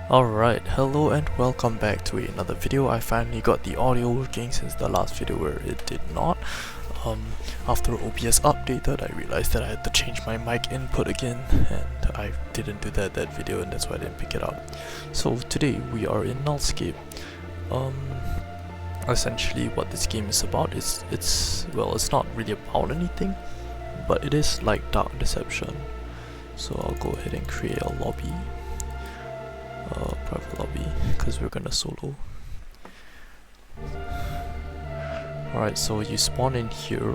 Alright, hello and welcome back to another video. I finally got the audio working since the last video where it did not. After OBS updated, I realized that I had to change my mic input again, and I didn't do that video, and that's why I didn't pick it up. So today we are in Nullscape. Essentially what this game is about is, it's not really about anything, but it is like Dark Deception. So I'll go ahead and create a lobby. Private lobby, because we're gonna solo. Alright, so you spawn in here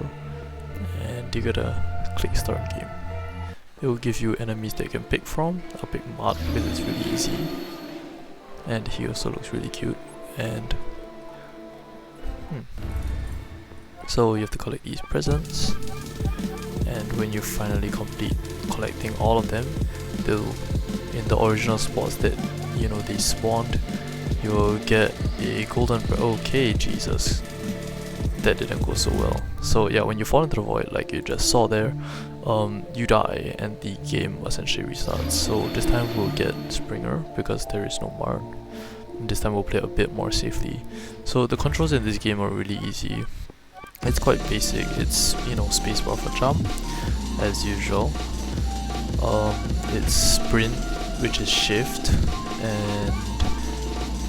and you gotta click start game. It will give you enemies that you can pick from. I'll pick Mud because it's really easy, and he also looks really cute. And so you have to collect these presents, and when you finally complete collecting all of them, they'll, in the original spots that they spawned, you'll get a golden okay, Jesus, that didn't go so well. So yeah, when you fall into the void, like you just saw there, you die and the game essentially restarts. So this time we'll get Springer because there is no Mart. This time we'll play a bit more safely. So the controls in this game are really easy. It's quite basic. It's spacebar for jump as usual. It's sprint, which is shift, and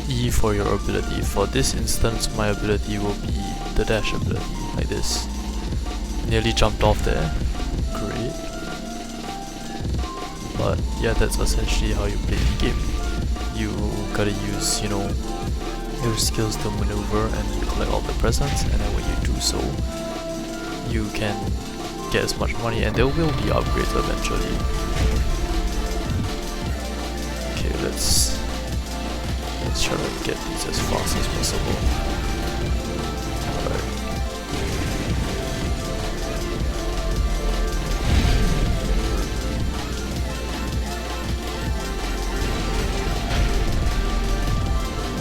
E for your ability. For this instance, my ability will be the dash ability, like this. Nearly jumped off there. Great. But yeah, that's essentially how you play the game. You gotta use, your skills to maneuver and collect all the presents, and then when you do so, you can get as much money, and there will be upgrades eventually. Okay, let's try to get these as fast as possible. Alright.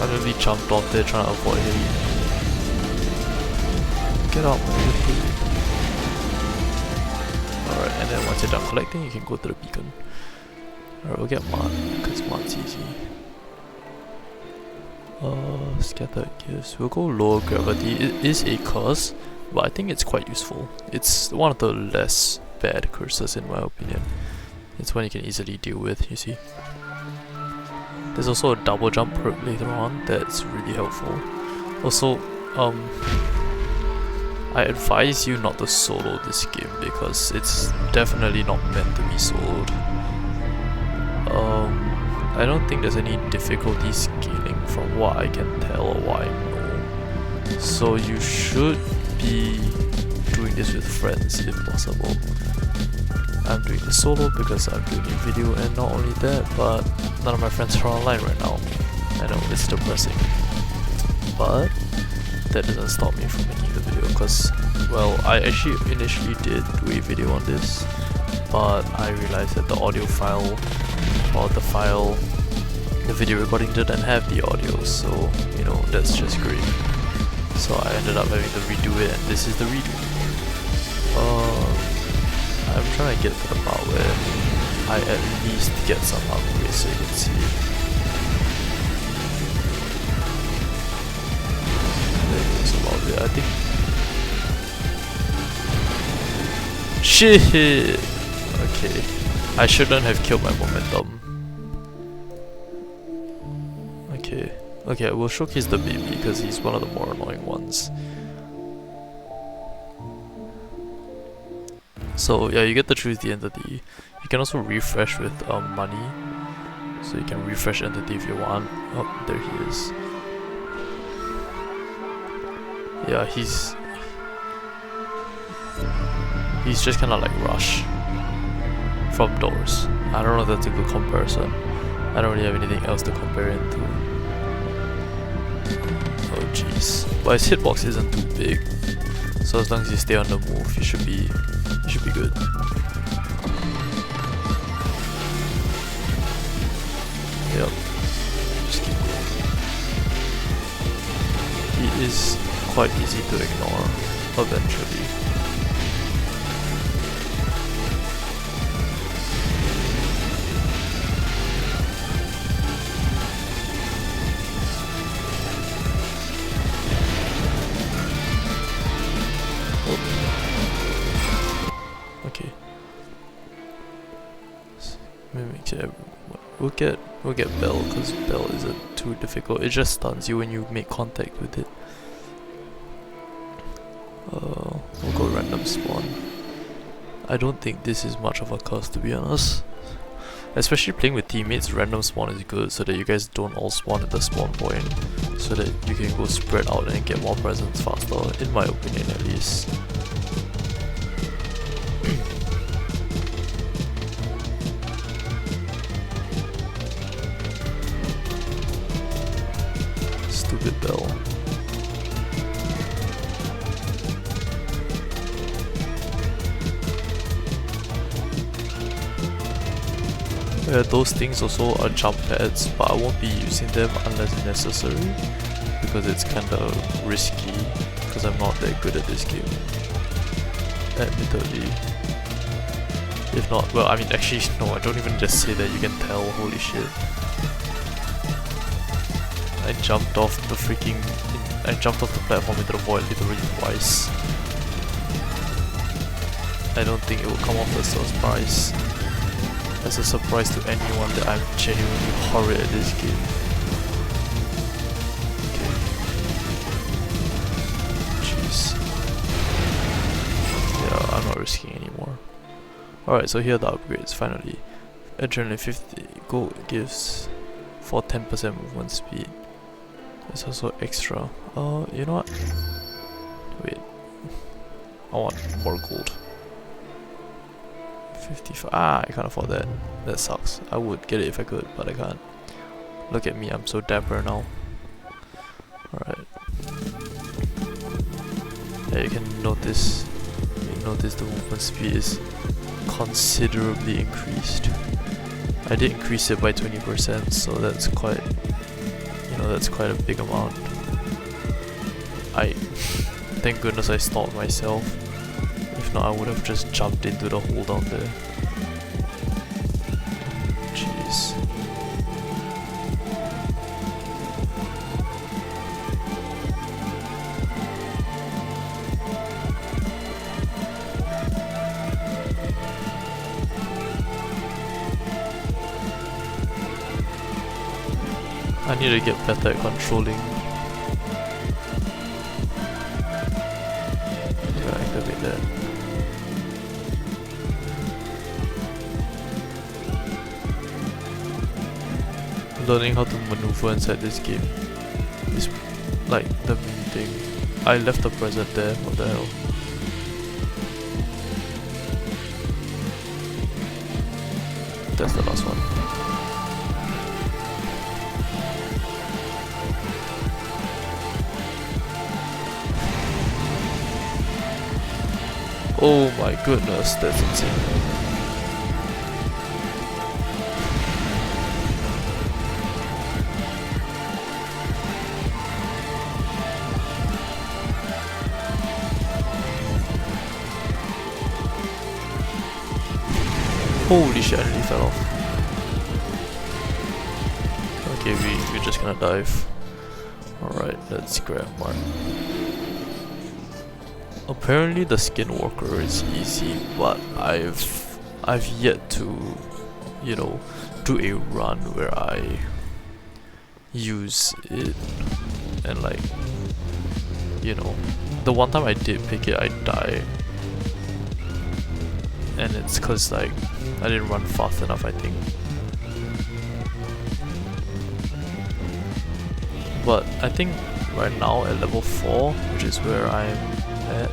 I literally jumped off there trying to avoid him. Get out, man. Alright, and then once you're done collecting, you can go to the beacon. Alright, we'll get Mart, because Mart's easy. Scattered gifts. We'll go lower gravity. It is a curse, but I think it's quite useful. It's one of the less bad curses in my opinion. It's one you can easily deal with, you see. There's also a double jump perk later on that's really helpful. Also, I advise you not to solo this game because it's definitely not meant to be soloed. I don't think there's any difficulty scaling from what I can tell or what I know. So you should be doing this with friends if possible. I'm doing this solo because I'm doing a video, and not only that, but none of my friends are online right now. I know, it's depressing. But that doesn't stop me from making the video because, well, I actually initially did do a video on this, but I realized that the audio file, or the video recording didn't have the audio, so that's just great. So I ended up having to redo it, and this is the redo. I'm trying to get to the part where I at least get some upgrades so you can see it. That's about it, I think. Shit! Okay. I shouldn't have killed my momentum. Okay, we'll showcase the baby because he's one of the more annoying ones. So yeah, you get to choose the entity. You can also refresh with money. So you can refresh entity if you want. Oh, there he is. Yeah, he's just kinda like Rush from Doors. I don't know if that's a good comparison. I don't really have anything else to compare it to. Oh jeez. But his hitbox isn't too big. So as long as you stay on the move, you should be good. Yep. Just keep going. He is quite easy to ignore eventually. we'll get Bell, because Bell isn't too difficult. It just stuns you when you make contact with it. We'll go random spawn. I don't think this is much of a curse, to be honest. Especially playing with teammates, random spawn is good so that you guys don't all spawn at the spawn point, so that you can go spread out and get more presents faster, in my opinion at least. Stupid Bell. Yeah, those things also are jump pads, but I won't be using them unless necessary, because it's kinda risky, because I'm not that good at this game, admittedly. If not, well, I mean, actually, no, I don't even just say that, you can tell, holy shit. I jumped off the platform into the void literally twice. I don't think it will come off as a surprise. As a surprise to anyone that I'm genuinely horrid at this game. Okay. Jeez. Yeah, I'm not risking anymore. Alright, so here are the upgrades, finally. Adrenaline 50 gold gives for 10% movement speed. It's also extra. You know what? Wait. I want more gold. 55. I can't afford that. That sucks. I would get it if I could, but I can't. Look at me, I'm so dapper now. Alright. Yeah, you can notice the movement speed is considerably increased. I did increase it by 20%, so that's quite, that's quite a big amount. Thank goodness I stopped myself. If not, I would have just jumped into the hole down there. Jeez. I need to get better at controlling. Activate that. Learning how to maneuver inside this game is like the main thing. I left the present there, what the hell? That's the last one. Oh my goodness, that's insane. Holy shit, I nearly fell off. Okay, we're just gonna dive. Alright, let's grab one. Apparently the skinwalker is easy, but I've yet to, do a run where I use it and like, the one time I did pick it, I died. And it's cause like, I didn't run fast enough, I think. But I think right now at level 4, which is where I'm at,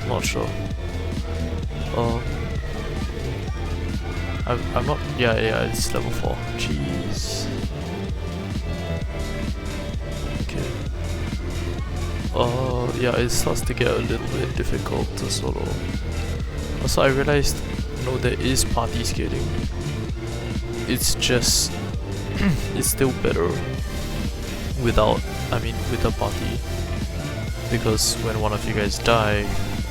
not sure. I'm not, yeah, it's level 4. Jeez. Okay. Yeah, it starts to get a little bit difficult to solo. Also, I realized, there is party skating. It's just, it's still better with a party. Because when one of you guys die,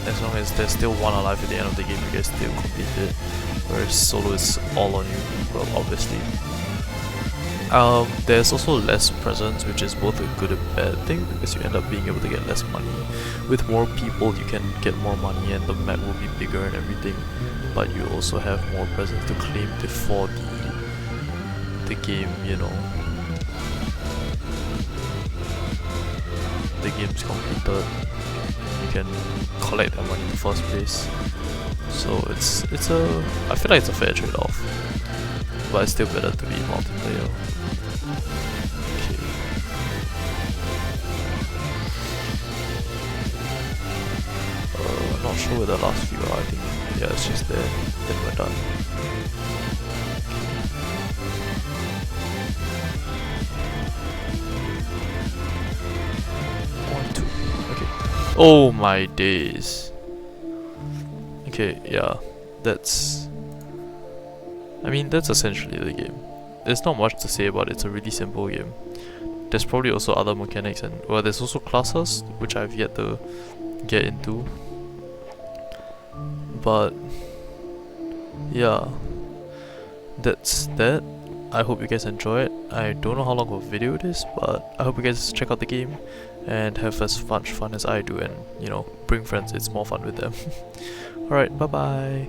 as long as there's still one alive at the end of the game, you guys still complete it. Whereas solo is all on you, well, obviously. There's also less presence, which is both a good and bad thing, because you end up being able to get less money. With more people, you can get more money and the map will be bigger and everything, but you also have more presents to claim before the game, you know, the game's completed, you can collect that money in the first place. So it's a, I feel like it's a fair trade-off, but it's still better to be multiplayer. Okay. I'm not sure where the last few are. I think, yeah, it's just there. Then we're done. One, two. Okay. Oh my days. Okay, yeah, that's, I mean, that's essentially the game. There's not much to say about it. It's a really simple game. There's probably also other mechanics, and well, there's also classes which I've yet to get into. But yeah, that's that. I hope you guys enjoy it. I don't know how long of a video it is, but I hope you guys check out the game and have as much fun as I do, and you know, bring friends, it's more fun with them. Alright, bye bye.